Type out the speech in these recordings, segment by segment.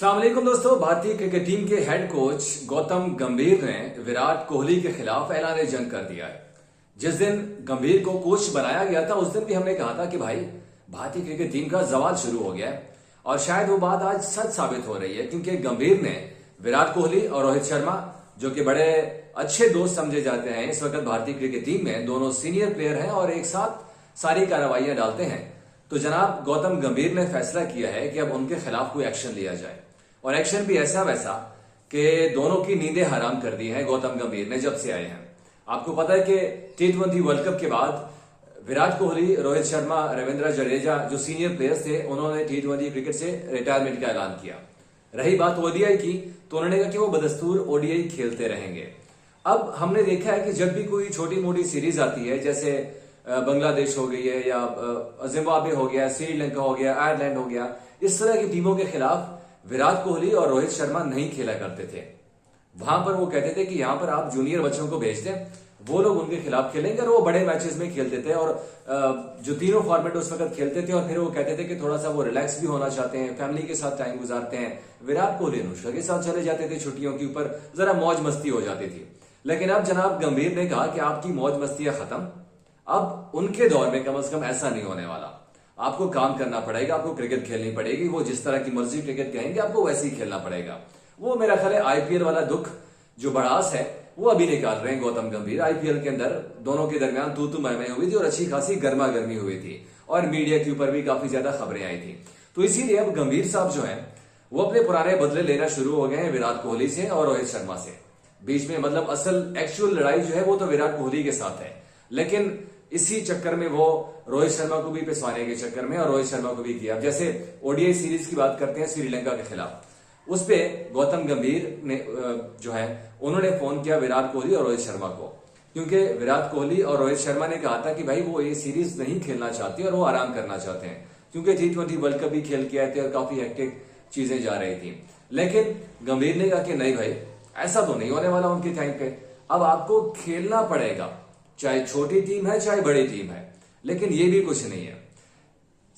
अस्सलाम वालेकुम दोस्तों। भारतीय क्रिकेट टीम के हेड कोच गौतम गंभीर ने विराट कोहली के खिलाफ ऐलान जंग कर दिया है। जिस दिन गंभीर को कोच बनाया गया था उस दिन भी हमने कहा था कि भाई भारतीय क्रिकेट टीम का जवाल शुरू हो गया है और शायद वो बात आज सच साबित हो रही है, क्योंकि गंभीर ने विराट कोहली और रोहित शर्मा, जो कि बड़े अच्छे दोस्त समझे जाते हैं इस वक्त भारतीय क्रिकेट टीम में, दोनों सीनियर प्लेयर हैं और एक साथ सारी कार्रवाइयां डालते हैं, तो जनाब गौतम गंभीर ने फैसला किया है कि अब उनके खिलाफ कोई एक्शन लिया जाए। और एक्शन भी ऐसा वैसा कि दोनों की नींदें हराम कर दी है गौतम गंभीर ने जब से आए हैं। आपको पता है कि T20 वर्ल्ड कप के बाद विराट कोहली, रोहित शर्मा, रविंद्र जडेजा जो सीनियर प्लेयर्स थे, उन्होंने T20 क्रिकेट से रिटायरमेंट का ऐलान किया। रही बात ओडीआई की, तो उन्होंने कहा कि वो बदस्तूर ओडीआई खेलते रहेंगे। अब हमने देखा है कि जब भी कोई छोटी मोटी सीरीज आती है, जैसे बांग्लादेश हो गई है या जिम्बाब्वे हो गया, श्रीलंका हो गया, आयरलैंड हो गया, इस तरह की टीमों के खिलाफ विराट कोहली और रोहित शर्मा नहीं खेला करते थे। वहां पर वो कहते थे कि यहां पर आप जूनियर बच्चों को भेज दें, वो लोग उनके खिलाफ खेलेंगे, और वो बड़े मैचेस में खेलते थे और जो तीनों फॉर्मेट उस वक्त खेलते थे। और फिर वो कहते थे कि थोड़ा सा वो रिलैक्स भी होना चाहते हैं, फैमिली के साथ टाइम गुजारते हैं। विराट कोहली अनुष्का के साथ चले जाते थे छुट्टियों के ऊपर, जरा मौज मस्ती हो जाती थी। लेकिन अब जनाब गंभीर ने कहा कि आपकी मौज मस्तियां खत्म, अब उनके दौर में कम से कम ऐसा नहीं होने वाला। आपको काम करना पड़ेगा, आपको क्रिकेट खेलनी पड़ेगी, वो जिस तरह की मर्जी क्रिकेट कहेंगे आपको वैसे ही खेलना पड़ेगा। वो मेरा ख्याल है आईपीएल वाला दुख जो भड़ास है वो अभी निकाल रहे हैं गौतम गंभीर। आईपीएल के अंदर दोनों के दरमियान तू मैं हुई थी और अच्छी खासी गर्मा गर्मी हुई थी और मीडिया के ऊपर भी काफी ज्यादा खबरें आई थी। तो इसीलिए अब गंभीर साहब जो है वो अपने पुराने बदले लेना शुरू हो गए हैं विराट कोहली से और रोहित शर्मा से। बीच में मतलब असल एक्चुअल लड़ाई जो है वो तो विराट कोहली के साथ है, लेकिन इसी चक्कर में वो रोहित शर्मा को भी पिसवाने के चक्कर में और रोहित शर्मा को भी किया। जैसे ओडीआई सीरीज की बात करते हैं श्रीलंका के खिलाफ, उस पे गौतम गंभीर ने जो है उन्होंने फोन किया विराट कोहली और रोहित शर्मा को, क्योंकि विराट कोहली और रोहित शर्मा ने कहा था कि भाई वो ये सीरीज नहीं खेलना चाहते और वो आराम करना चाहते हैं, क्योंकि T20 वर्ल्ड कप भी खेल के आए थे और काफी हेक्टिक चीजें जा रही थी। लेकिन गंभीर ने कहा कि नहीं भाई, ऐसा तो नहीं होने वाला उनके टाइम पे, अब आपको खेलना पड़ेगा, चाहे छोटी टीम है चाहे बड़ी टीम है। लेकिन ये भी कुछ नहीं है,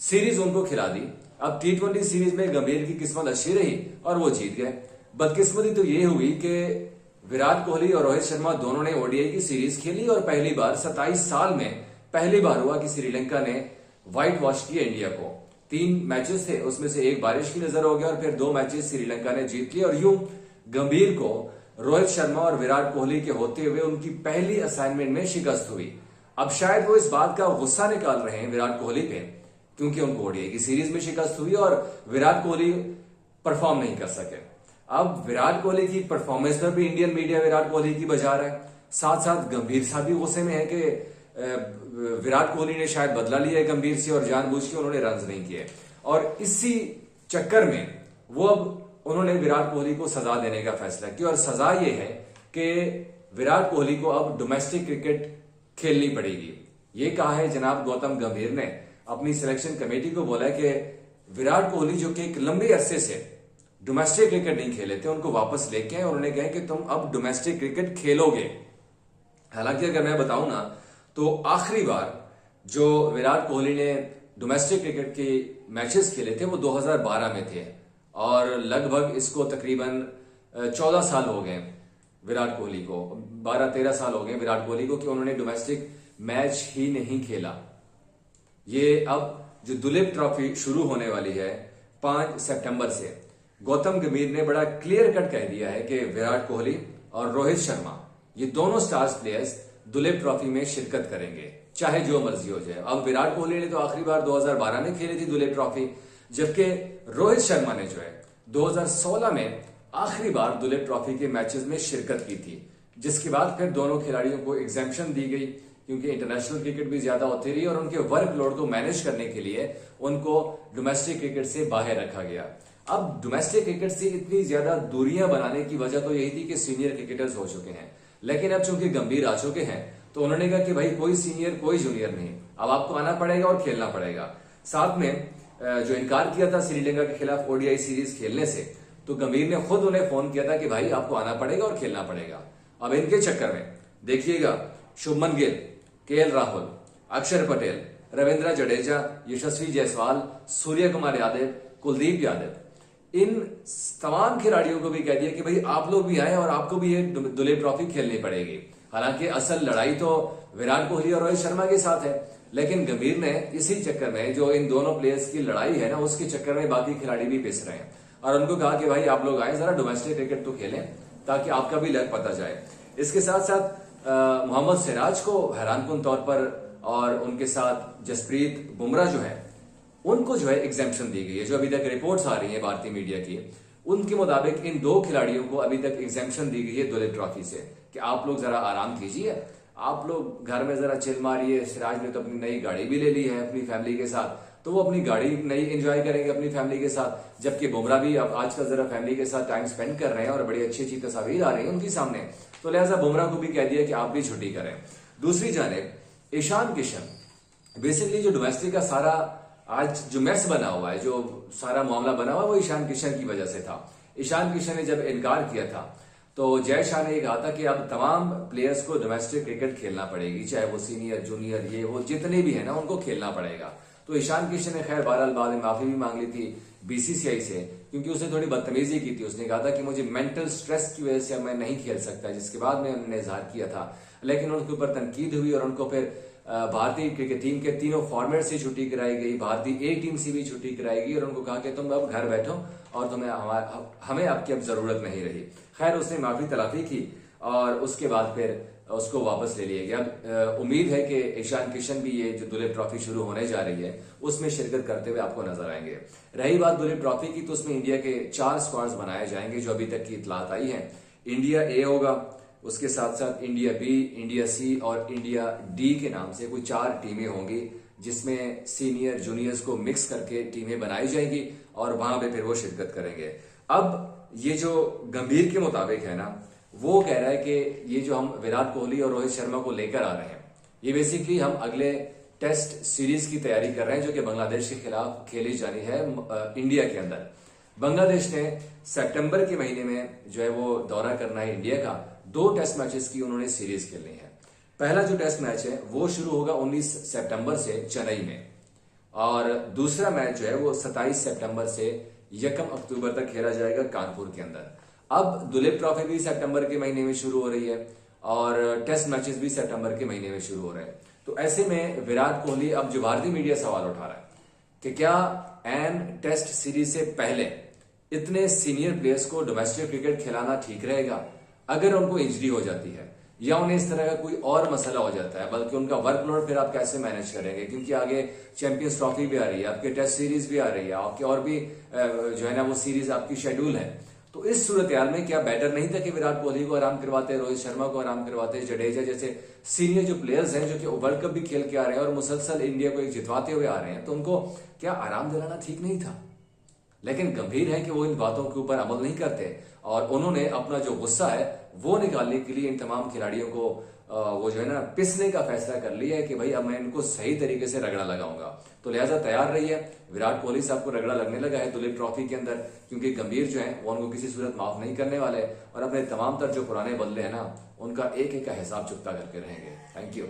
सीरीज उनको खिला दी। अब T20 सीरीज में गंभीर की किस्मत अच्छी रही और वो जीत गए। बदकिस्मती तो ये हुई कि विराट कोहली और रोहित शर्मा दोनों ने ओडीआई की सीरीज खेली और पहली बार 27 साल में पहली बार हुआ कि श्रीलंका ने व्हाइट वॉश किया इंडिया को। 3 मैचेस थे, उसमें से एक बारिश की नजर हो गया और फिर 2 मैचेस श्रीलंका ने जीत लिए। और यूं गंभीर को रोहित शर्मा और विराट कोहली के होते हुए उनकी पहली असाइनमेंट में शिकस्त हुई। अब शायद वो इस बात का गुस्सा निकाल रहे हैं विराट कोहली पे, क्योंकि उनको ओडीआई की सीरीज में शिकस्त हुई और विराट कोहली परफॉर्म नहीं कर सके। अब विराट कोहली की परफॉर्मेंस पर भी इंडियन मीडिया विराट कोहली की बजा रहा है, साथ साथ गंभीर साहब भी गुस्से में है कि विराट कोहली ने शायद बदला लिया है गंभीर से और जानबूझ के उन्होंने रन नहीं किए। और इसी चक्कर में वो अब उन्होंने विराट कोहली को सजा देने का फैसला किया, और सजा ये है कि विराट कोहली को अब डोमेस्टिक क्रिकेट खेलनी पड़ेगी। ये कहा है जनाब गौतम गंभीर ने, अपनी सिलेक्शन कमेटी को बोला है कि विराट कोहली जो कि एक लंबे अरसे से डोमेस्टिक क्रिकेट नहीं खेले थे उनको वापस लेके आए और उन्होंने कहा कि तुम अब डोमेस्टिक क्रिकेट खेलोगे। हालांकि अगर मैं बताऊं ना तो आखिरी बार जो विराट कोहली ने डोमेस्टिक क्रिकेट के मैचेस खेले थे वो 2012 में थे, और लगभग इसको तकरीबन 14 साल हो गए विराट कोहली को, 12-13 साल हो गए विराट कोहली को कि उन्होंने डोमेस्टिक मैच ही नहीं खेला। ये अब जो दुलीप ट्रॉफी शुरू होने वाली है 5 सितंबर से, गौतम गंभीर ने बड़ा क्लियर कट कह दिया है कि विराट कोहली और रोहित शर्मा ये दोनों स्टार्स प्लेयर्स दुलीप ट्रॉफी में शिरकत करेंगे, चाहे जो मर्जी हो जाए। अब विराट कोहली ने तो आखिरी बार 2012 में खेली थी दुलीप ट्रॉफी, जबकि रोहित शर्मा ने जो है 2016 में आखिरी बार दुलीप ट्रॉफी के मैचेस में शिरकत की थी, जिसके बाद फिर दोनों खिलाड़ियों को एग्जेम्पशन दी गई, क्योंकि इंटरनेशनल क्रिकेट भी ज्यादा होती रही और उनके वर्कलोड को मैनेज करने के लिए उनको डोमेस्टिक क्रिकेट से बाहर रखा गया। अब डोमेस्टिक क्रिकेट से इतनी ज्यादा दूरियां बनाने की वजह तो यही थी कि सीनियर क्रिकेटर्स हो चुके हैं, लेकिन अब चूंकि गंभीर आ चुके हैं तो उन्होंने कहा कि भाई कोई सीनियर कोई जूनियर नहीं, अब आपको आना पड़ेगा और खेलना पड़ेगा। साथ में जो इनकार किया था श्रीलंका के खिलाफ ओडीआई सीरीज खेलने से, तो गंभीर ने खुद उन्हें फोन किया था कि भाई आपको आना पड़ेगा और खेलना पड़ेगा। अब इनके चक्कर में देखिएगा शुभमन गिल, केएल राहुल, अक्षर पटेल, रविंद्र जडेजा, यशस्वी जायसवाल, सूर्य कुमार यादव, कुलदीप यादव, इन तमाम खिलाड़ियों को भी कह दिया कि भाई आप लोग भी आए और आपको भी ये दुलीप ट्रॉफी खेलनी पड़ेगी। हालांकि असल लड़ाई तो विराट कोहली और रोहित शर्मा के साथ है, लेकिन गंभीर ने इसी चक्कर में, जो इन दोनों प्लेयर्स की लड़ाई है ना, उसके चक्कर में बाकी खिलाड़ी भी पिस रहे हैं और उनको कहा कि भाई आप लोग आए, जरा डोमेस्टिक क्रिकेट तो खेलें ताकि आपका भी लक पता जाए। इसके साथ साथ मोहम्मद सिराज को हैरानकुन तौर पर और उनके साथ जसप्रीत बुमराह जो है उनको जो है एग्जेम्पशन दी गई है। जो अभी तक रिपोर्ट्स आ रही है भारतीय मीडिया की, उनके मुताबिक इन दो खिलाड़ियों को अभी तक एग्जेम्पशन दी गई है दुलीप ट्रॉफी से कि आप लोग जरा आराम कीजिए, आप लोग घर में जरा चिल मारिए। सिराज ने तो अपनी नई गाड़ी भी ले ली है अपनी फैमिली के साथ, तो वो अपनी गाड़ी नई एंजॉय करेंगे अपनी फैमिली के साथ, जबकि बुमराह भी अब आजकल जरा फैमिली के साथ टाइम स्पेंड कर रहे हैं और बड़ी अच्छी अच्छी तस्वीर आ रही है उनकी सामने, तो लिहाजा बुमराह को भी कह दिया कि आप भी छुट्टी करें। दूसरी जानिब ईशान किशन, बेसिकली जो डोमेस्टिक का सारा आज जो मैस बना हुआ है, जो सारा मामला बना हुआ है, वो ईशान किशन की वजह से था। ईशान किशन ने जब इनकार किया था तो जय शाह ने कहा था कि अब तमाम प्लेयर्स को डोमेस्टिक क्रिकेट खेलना पड़ेगी, चाहे वो सीनियर जूनियर ये वो जितने भी है ना, उनको खेलना पड़ेगा। तो ईशान किशन ने खैर बहरहाल बाद में माफी भी मांग ली थी बीसीसीआई से, क्योंकि उसने थोड़ी बदतमीजी की थी। उसने कहा था कि मुझे मेंटल स्ट्रेस की वजह से मैं नहीं खेल सकता, जिसके बाद में उन्होंने इजहार किया था, लेकिन उनके ऊपर तनकीद हुई और उनको फिर भारतीय क्रिकेट टीम के तीनों फॉर्मेट से छुट्टी कराई गई, भारतीय ए टीम से भी छुट्टी कराई गई और उनको कहा कि तुम अब घर बैठो और तुम्हें हमें आपकी अब जरूरत नहीं रही। खैर उसने माफी तलाफी की और उसके बाद फिर उसको वापस ले लिया गया। अब उम्मीद है कि ईशान किशन भी ये जो दुलीप ट्रॉफी शुरू होने जा रही है उसमें शिरकत करते हुए आपको नजर आएंगे। रही बात दुलीप ट्रॉफी की, तो उसमें इंडिया के 4 स्क्वाड्स बनाए जाएंगे जो अभी तक की इतलात आई है। इंडिया ए होगा, उसके साथ साथ इंडिया बी, इंडिया सी और इंडिया डी के नाम से कोई 4 टीमें होंगी, जिसमें सीनियर जूनियर्स को मिक्स करके टीमें बनाई जाएंगी और वहां पे फिर वो शिरकत करेंगे। अब ये जो गंभीर के मुताबिक है ना, वो कह रहा है कि ये जो हम विराट कोहली और रोहित शर्मा को लेकर आ रहे हैं, ये बेसिकली हम अगले टेस्ट सीरीज की तैयारी कर रहे हैं जो कि बांग्लादेश के खिलाफ खेली जानी है इंडिया के अंदर। बांग्लादेश ने सितंबर के महीने में जो है वो दौरा करना है इंडिया का। 2 टेस्ट मैचेस की उन्होंने सीरीज खेलनी है। पहला जो टेस्ट मैच है वो शुरू होगा 19 सितंबर से चेन्नई में, और दूसरा मैच जो है वो 27 सितंबर से 1 अक्टूबर तक खेला जाएगा कानपुर के अंदर। अब दुलीप ट्रॉफी भी सितंबर के महीने में शुरू हो रही है और टेस्ट मैचेस भी सितंबर के महीने में शुरू हो रहे हैं। तो ऐसे में विराट कोहली, अब जो भारतीय मीडिया सवाल उठा रहा है कि क्या एन टेस्ट सीरीज से पहले इतने सीनियर प्लेयर्स को डोमेस्टिक क्रिकेट खिलाना ठीक रहेगा अगर उनको इंजरी हो जाती है या उन्हें इस तरह का कोई और मसला हो जाता है, बल्कि उनका वर्कलोड फिर आप कैसे मैनेज करेंगे, क्योंकि आगे चैंपियंस ट्रॉफी भी आ रही है, आपके टेस्ट सीरीज भी आ रही है, आपके और भी जो है ना वो सीरीज आपकी शेड्यूल है। तो इस सूरत हाल में क्या बेटर नहीं था कि विराट कोहली को आराम करवाते, रोहित शर्मा को आराम करवाते, जडेजा जैसे सीनियर जो प्लेयर्स हैं जो कि वर्ल्ड कप भी खेल के आ रहे हैं और मुसलसल इंडिया को एक जितवाते हुए आ रहे हैं, तो उनको क्या आराम दिलाना ठीक नहीं था? लेकिन गंभीर है कि वो इन बातों के ऊपर अमल नहीं करते और उन्होंने अपना जो गुस्सा है वो निकालने के लिए इन तमाम खिलाड़ियों को वो जो है ना पिसने का फैसला कर लिया है कि भाई अब मैं इनको सही तरीके से रगड़ा लगाऊंगा। तो लिहाजा तैयार रहिए, विराट कोहली साहब को रगड़ा लगने लगा है दुलीप ट्रॉफी के अंदर, क्योंकि गंभीर जो है वो उनको किसी सूरत माफ नहीं करने वाले और अपने तमाम तर जो पुराने बल्ले हैं ना उनका एक एक का हिसाब चुकता करके रहेंगे। Thank you.